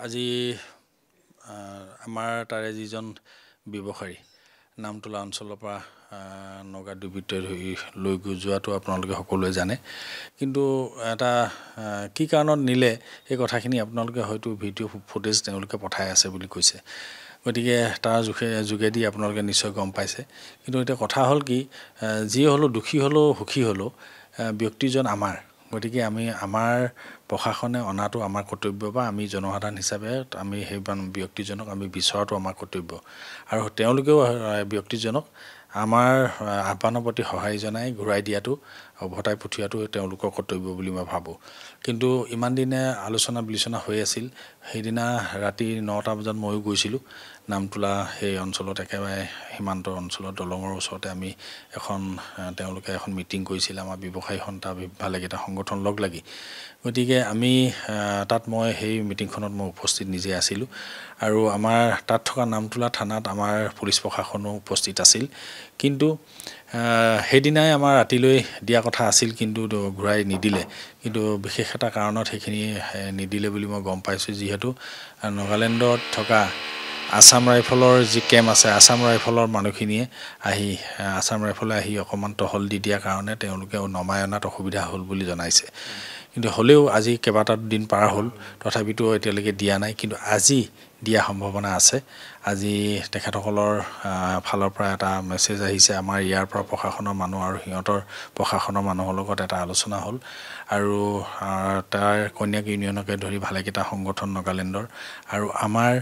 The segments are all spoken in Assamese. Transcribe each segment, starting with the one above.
আজি আমাৰ তাৰে যিজন ব্যৱসায়ী নামতোলা অঞ্চলৰ পৰা নগা দুৰ্বৃত্তই লৈ যোৱাটো আপোনালোকে সকলোৱে জানে কিন্তু এটা কি কাৰণত নিলে এই কথাখিনি আপোনালোকে হয়তো ভিডিঅ' ফুটেজ তেওঁলোকে পঠাই আছে বুলি কৈছে গতিকে তাৰ যোগেদি আপোনালোকে নিশ্চয় গম পাইছে কিন্তু এটা কথা হ'ল কি যি হ'লেও দুখী হ'লেও সুখী হ'লেও ব্যক্তিজন আমাৰ গতিকে আমাৰ প্ৰশাসনে অনাটো আমাৰ কৰ্তব্য বা আমি জনসাধাৰণ হিচাপে আমি সেই ব্যক্তিজনক আমি বিচৰাটো আমাৰ কৰ্তব্য আৰু তেওঁলোকেও ব্যক্তিজনক আমাৰ আহ্বানৰ প্ৰতি সহায় জনাই ঘূৰাই দিয়াটো উভতাই পঠিওৱাটো তেওঁলোকৰ কৰ্তব্য বুলি মই ভাবোঁ কিন্তু ইমান দিনে আলোচনা বিলোচনা হৈ আছিল সেইদিনা ৰাতি 9টা বজাত ময়ো গৈছিলোঁ নামতোলা সেই অঞ্চলত একেবাৰে সীমান্ত অঞ্চলত দলঙৰ ওচৰতে আমি তেওঁলোকে এখন মিটিং কৰিছিল আমাৰ ব্যৱসায়ী সন্থা ভালেকেইটা সংগঠন লগ লাগি গতিকে আমি তাত মই সেই মিটিংখনত মই উপস্থিত নিজে আছিলোঁ আৰু আমাৰ তাত থকা নামতোলা থানাত আমাৰ পুলিচ প্ৰশাসনো উপস্থিত আছিল কিন্তু সেইদিনাই আমাৰ ৰাতিলৈ দিয়া কথা আছিল কিন্তু ঘূৰাই নিদিলে কিন্তু বিশেষ এটা কাৰণত সেইখিনি নিদিলে বুলি মই গম পাইছোঁ যিহেতু নাগালেণ্ডত থকা আসাম ৰাইফলৰ যি কেম্প আছে আসাম ৰাইফলৰ মানুহখিনিয়ে আসাম ৰাইফলে আহি অকণমান টহল দি দিয়াৰ কাৰণে তেওঁলোকে নমাই অনাত অসুবিধা হ'ল বুলি জনাইছে কিন্তু হ'লেও আজি কেইবাটা দিন পাৰ হ'ল তথাপিতো এতিয়ালৈকে দিয়া নাই কিন্তু আজি দিয়া সম্ভাৱনা আছে আজি তেখেতসকলৰ ফালৰ পৰা এটা মেছেজ আহিছে আমাৰ ইয়াৰ পৰা প্ৰশাসনৰ মানুহ আৰু সিহঁতৰ প্ৰশাসনৰ মানুহৰ লগত এটা আলোচনা হ'ল আৰু তাৰ কন্যাক ইউনিয়নকে ধৰি ভালেকেইটা সংগঠন নাগালেণ্ডৰ আৰু আমাৰ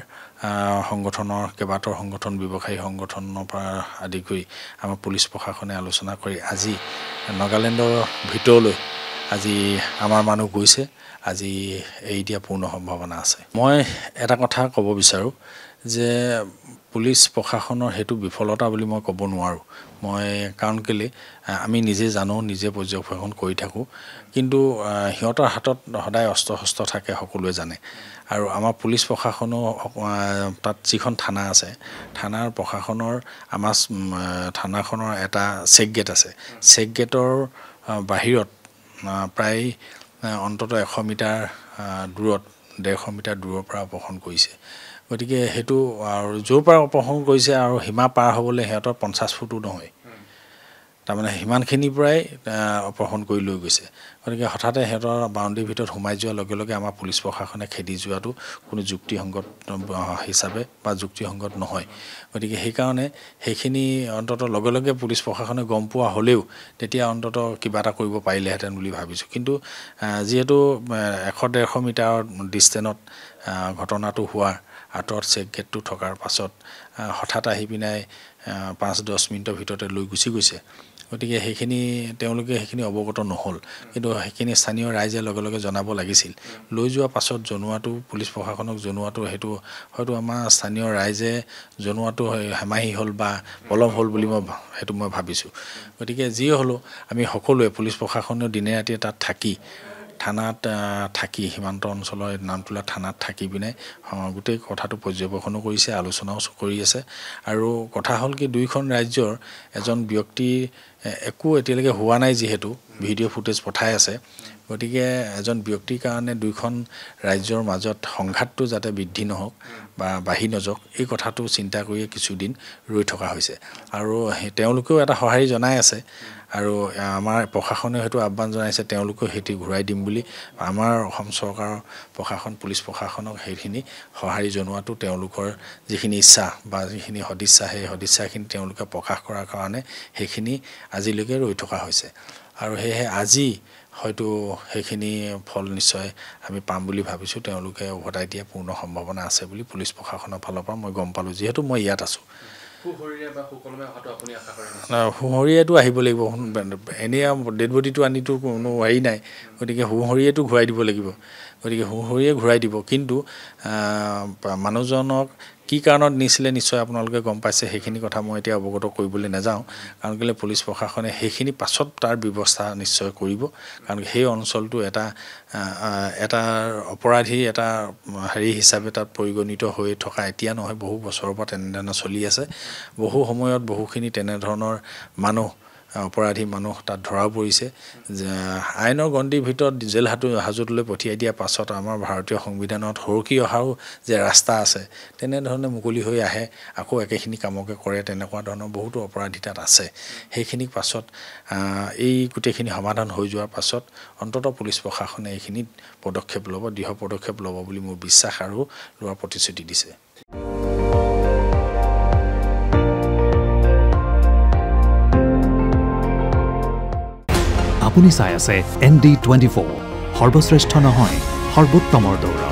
সংগঠনৰ কেইবাটাও সংগঠন ব্যৱসায়ী সংগঠনৰ পৰা আদি কৰি আমাৰ পুলিচ প্ৰশাসনে আলোচনা কৰি আজি নাগালেণ্ডৰ ভিতৰলৈ আজি আমাৰ মানুহ গৈছে আজি এৰি দিয়া পূৰ্ণ সম্ভাৱনা আছে মই এটা কথা ক'ব বিচাৰোঁ যে পুলিচ প্ৰশাসনৰ হেতু বিফলতা বুলি মই ক'ব নোৱাৰোঁ মই কাৰণ কেলে আমি নিজে জানো নিজে পৰ্যবেক্ষণ কৰি থাকোঁ কিন্তু সিহঁতৰ হাতত সদায় অস্ত্ৰ শস্ত্ৰ থাকে সকলোৱে জানে আৰু আমাৰ পুলিচ প্ৰশাসনো তাত যিখন থানা আছে থানাৰ প্ৰশাসনৰ আমাৰ থানাখনৰ এটা চেক গেট আছে চেক গেটৰ বাহিৰত প্ৰায় অন্ততঃ 100 মিটাৰ দূৰত 150 মিটাৰ দূৰৰ পৰা অপহৰণ কৰিছে গতিকে সেইটো আৰু য'ৰ পৰা অপহৰণ কৰিছে আৰু সীমা পাৰ হ'বলৈ সিহঁতৰ 50 ফুটো নহয় তাৰমানে সিমানখিনিৰ পৰাই অপহৰণ কৰি লৈ গৈছে গতিকে হঠাতে সিহঁতৰ বাউণ্ডেৰীৰ ভিতৰত সোমাই যোৱাৰ লগে লগে আমাৰ পুলিচ প্ৰশাসনে খেদি যোৱাটো কোনো যুক্তিসংগত হিচাপে বা যুক্তিসংগত নহয় গতিকে সেইকাৰণে সেইখিনি অন্ততঃ লগে লগে পুলিচ প্ৰশাসনে গম পোৱা হ'লেও তেতিয়া অন্ততঃ কিবা এটা কৰিব পাৰিলেহেঁতেন বুলি ভাবিছোঁ কিন্তু যিহেতু 100-150 মিটাৰ ডিষ্টেঞ্চত ঘটনাটো হোৱাৰ আঁতৰত চেক গেটটো থকাৰ পাছত হঠাৎ আহি পিনাই 5-10 মিনিটৰ ভিতৰতে লৈ গুচি গৈছে গতিকে তেওঁলোকে সেইখিনি অৱগত নহ'ল কিন্তু সেইখিনি স্থানীয় ৰাইজে লগে লগে জনাব লাগিছিল লৈ যোৱা পাছত জনোৱাটো পুলিচ প্ৰশাসনক জনোৱাটো সেইটো হয়তো আমাৰ স্থানীয় ৰাইজে জনোৱাটো হেমাহি হ'ল বা পলম হ'ল বুলি মই ভাবিছোঁ গতিকে যি হ'লেও আমি সকলোৱে পুলিচ প্ৰশাসনেও দিনে ৰাতিয়ে তাত থানাত থাকি সীমান্ত অঞ্চলৰ নামতোলা থানাত থাকি পিনে গোটেই কথাটো পৰ্যবেক্ষণো কৰিছে আলোচনাও কৰি আছে আৰু কথা হ'ল কি দুইখন ৰাজ্যৰ এজন ব্যক্তি একো এতিয়ালৈকে হোৱা নাই যিহেতু ভিডিঅ' ফুটেজ পঠাই আছে গতিকে এজন ব্যক্তিৰ কাৰণে দুইখন ৰাজ্যৰ মাজত সংঘাতটো যাতে বৃদ্ধি নহওক বা বাঢ়ি নাযাওক এই কথাটো চিন্তা কৰিয়ে কিছুদিন ৰৈ থকা হৈছে আৰু তেওঁলোকেও এটা সঁহাৰি জনাই আছে আৰু আমাৰ প্ৰশাসনে হয়তো আহ্বান জনাইছে তেওঁলোকেও সেইটো ঘূৰাই দিম বুলি আমাৰ অসম চৰকাৰৰ প্ৰশাসন পুলিচ প্ৰশাসনক সেইখিনি সঁহাৰি জনোৱাটো তেওঁলোকৰ যিখিনি ইচ্ছা বা যিখিনি সদিচ্ছা সেই সদিচ্ছাখিনি তেওঁলোকে প্ৰকাশ কৰাৰ কাৰণে সেইখিনি আজিলৈকে ৰৈ থকা হৈছে আৰু সেয়েহে আজি হয়তো সেইখিনি ফল নিশ্চয় আমি পাম বুলি ভাবিছোঁ তেওঁলোকে উভতাই দিয়া পূৰ্ণ সম্ভাৱনা আছে বুলি পুলিচ প্ৰশাসনৰ ফালৰ পৰা মই গম পালোঁ যিহেতু মই ইয়াত আছোঁ সুঁহৰিয়েতো আহিব লাগিব এনেই ডেড বডিটো আনিতো কোনো হেৰি নাই গতিকে সুঁহৰিয়েতো ঘূৰাই দিব লাগিব গতিকে সুঁহৰিয়ে ঘূৰাই দিব কিন্তু মানুহজনক কি কাৰণত নিছিলে নিশ্চয় আপোনালোকে গম পাইছে সেইখিনি কথা মই এতিয়া অৱগত কৰিবলৈ নাযাওঁ কাৰণ কেলৈ পুলিচ প্ৰশাসনে সেইখিনি পাছত তাৰ ব্যৱস্থা নিশ্চয় কৰিব কাৰণ সেই অঞ্চলটো এটা অপৰাধী এটা হেৰি হিচাপে তাত পৰিগণিত হৈ থকা এতিয়া নহয় বহু বছৰৰ পৰা তেনেধৰণে চলি আছে বহু সময়ত বহুখিনি তেনেধৰণৰ মানুহ অপৰাধী মানুহ তাত ধৰা পৰিছে আইনৰ গণ্ডিৰ ভিতৰত জেল হাজতলৈ পঠিয়াই দিয়া পাছত আমাৰ ভাৰতীয় সংবিধানত সৰকি অহাও যে ৰাস্তা আছে তেনেধৰণে মুকলি হৈ আহে আকৌ একেখিনি কামকে কৰে তেনেকুৱা ধৰণৰ বহুতো অপৰাধী তাত আছে সেইখিনি পাছত এই গোটেইখিনি সমাধান হৈ যোৱাৰ পাছত অন্ততঃ পুলিচ প্ৰশাসনে এইখিনি পদক্ষেপ ল'ব দৃঢ় পদক্ষেপ ল'ব বুলি মোৰ বিশ্বাস আৰু লোৱাৰ প্ৰতিশ্ৰুতি দিছে আপুনি চাই আছে ND24 সৰ্বশ্ৰেষ্ঠ নহয় সৰ্বোত্তমৰ দৌৰ